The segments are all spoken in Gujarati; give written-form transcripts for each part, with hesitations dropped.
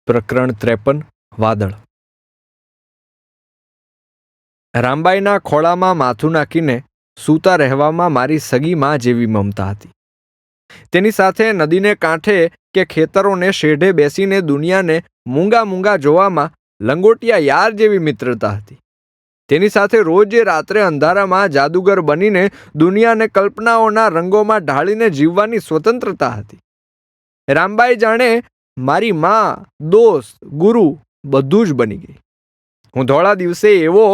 પ્રકરણ 53 વાદળ. રામબાઈના ખોળામાં માથું નાખીને સૂતા રહેવામાં મારી સગી માં જેવી મમતા હતી. તેની સાથે નદીને કાંઠે કે ખેતરોને શેઢે બેસીને દુનિયાને મૂંગા મૂંગા જોવામાં લંગોટિયા યાર જેવી મિત્રતા હતી. તેની સાથે રોજ રાત્રે અંધારામાં જાદુગર બનીને દુનિયાને કલ્પનાઓના રંગોમાં ઢાળીને જીવવાની સ્વતંત્રતા હતી. રામબાઈ જાણે મારી માં, દોસ્ત, ગુરુ બધું જ બની ગઈ. હું ધોળા દિવસે એવો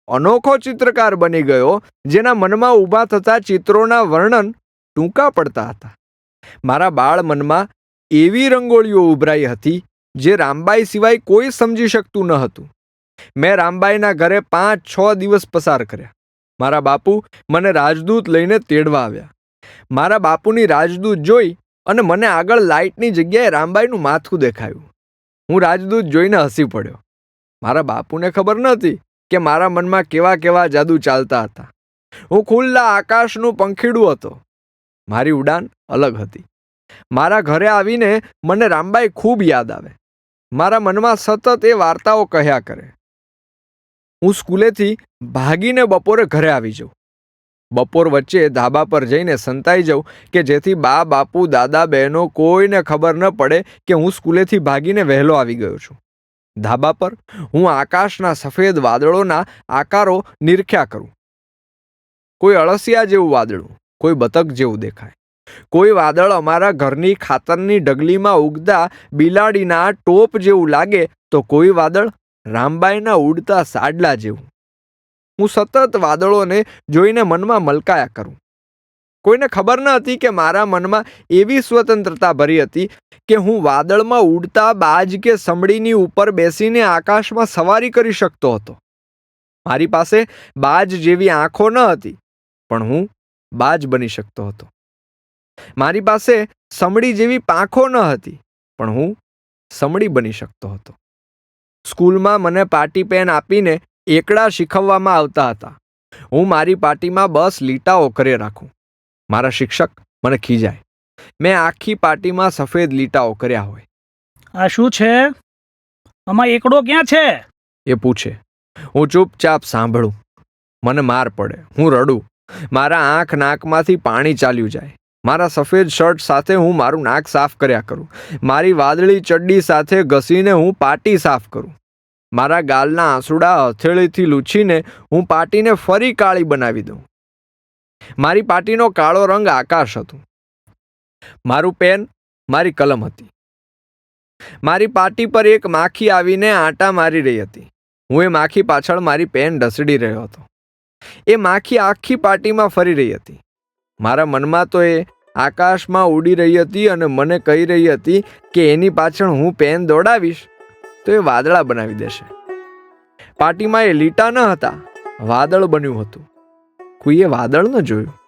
અનોખો ચિત્રકાર બની ગયો જેના મનમાં ઊભા થતા ચિત્રોના વર્ણન ટૂંકા પડતા હતા. મારા બાળ મનમાં એવી રંગોળીઓ ઉભરાઈ હતી જે રામબાઈ સિવાય કોઈ સમજી શકતું ન હતું. મેં રામબાઈના ઘરે 5-6 દિવસ પસાર કર્યા. મારા બાપુ મને રાજદૂત લઈને તેડવા આવ્યા. મારા બાપુની રાજદૂત જોઈ અને મને આગળ લાઇટની જગ્યાએ રામબાઈનું માથું દેખાયું. હું રાજદૂત જોઈને હસી પડ્યો. મારા બાપુને ખબર નહોતી કે મારા મનમાં કેવા કેવા જાદુ ચાલતા હતા. હું ખુલ્લા આકાશનું પંખીડું હતો. મારી ઉડાન અલગ હતી. મારા ઘરે આવીને મને રામબાઈ ખૂબ યાદ આવે. મારા મનમાં સતત એ વાર્તાઓ કહ્યા કરે. હું સ્કૂલેથી ભાગીને બપોરે ઘરે આવી જાઉં. બપોર વચ્ચે ધાબા પર જઈને સંતાઈ જાઉં કે જેથી બા, બાપુ, દાદા, બહેનો કોઈને ખબર ન પડે કે હું સ્કૂલેથી ભાગીને વહેલો આવી ગયો છું. ધાબા પર હું આકાશના સફેદ વાદળોના આકારો નિરખ્યા કરું. કોઈ અળસિયા જેવું વાદળું, કોઈ બતક જેવું દેખાય. કોઈ વાદળ અમારા ઘરની ખાતરની ઢગલીમાં ઉગતા બિલાડીના ટોપ જેવું લાગે તો કોઈ વાદળ રામબાઈના ઉડતા સાડલા જેવું. હું સતત વાદળોને જોઈને મનમાં મલકાયા કરું. કોઈને ખબર ન હતી કે મારા મનમાં એવી સ્વતંત્રતા ભરી હતી કે હું વાદળમાં ઉડતા બાજ કે સમડીની ઉપર બેસીને આકાશમાં સવારી કરી શકતો હતો. મારી પાસે બાજ જેવી આંખો ન હતી પણ હું બાજ બની શકતો હતો. મારી પાસે સમડી જેવી પાંખો ન હતી પણ હું સમડી બની શકતો હતો. સ્કૂલમાં મને પાટી પેન આપીને એકડા શીખવવામાં આવતા હતા. હું મારી પાટીમાં બસ લીટાઓ કરે રાખું. મારા શિક્ષક મને ખીજાય. મેં આખી પાટીમાં સફેદ લીટાઓ કર્યા હોય. આ શું છે? આમાં એકડો ક્યાં છે? એ પૂછે. હું ચૂપચાપ સાંભળું. મને માર પડે. હું રડું. મારા આંખ નાકમાંથી પાણી ચાલ્યું જાય. મારા સફેદ શર્ટ સાથે હું મારું નાક સાફ કર્યા કરું. મારી વાદળી ચડ્ડી સાથે ઘસીને હું પાટી સાફ કરું. મારા ગાલના આંસુડા હથેળીથી લૂછીને હું પાટીને ફરી કાળી બનાવી દઉં. મારી પાટીનો કાળો રંગ આકાશ હતું. મારું પેન મારી કલમ હતી. મારી પાટી પર એક માખી આવીને આંટા મારી રહી હતી. હું એ માખી પાછળ મારી પેન ઢસડી રહ્યો હતો. એ માખી આખી પાટીમાં ફરી રહી હતી. મારા મનમાં તો એ આકાશમાં ઉડી રહી હતી અને મને કહી રહી હતી કે એની પાછળ હું પેન દોડાવીશ તો એ વાદળા બનાવી દેશે. પાટીમાં એ લીટા ન હતા, વાદળ બન્યું હતું. કોઈએ વાદળ ન જોયું.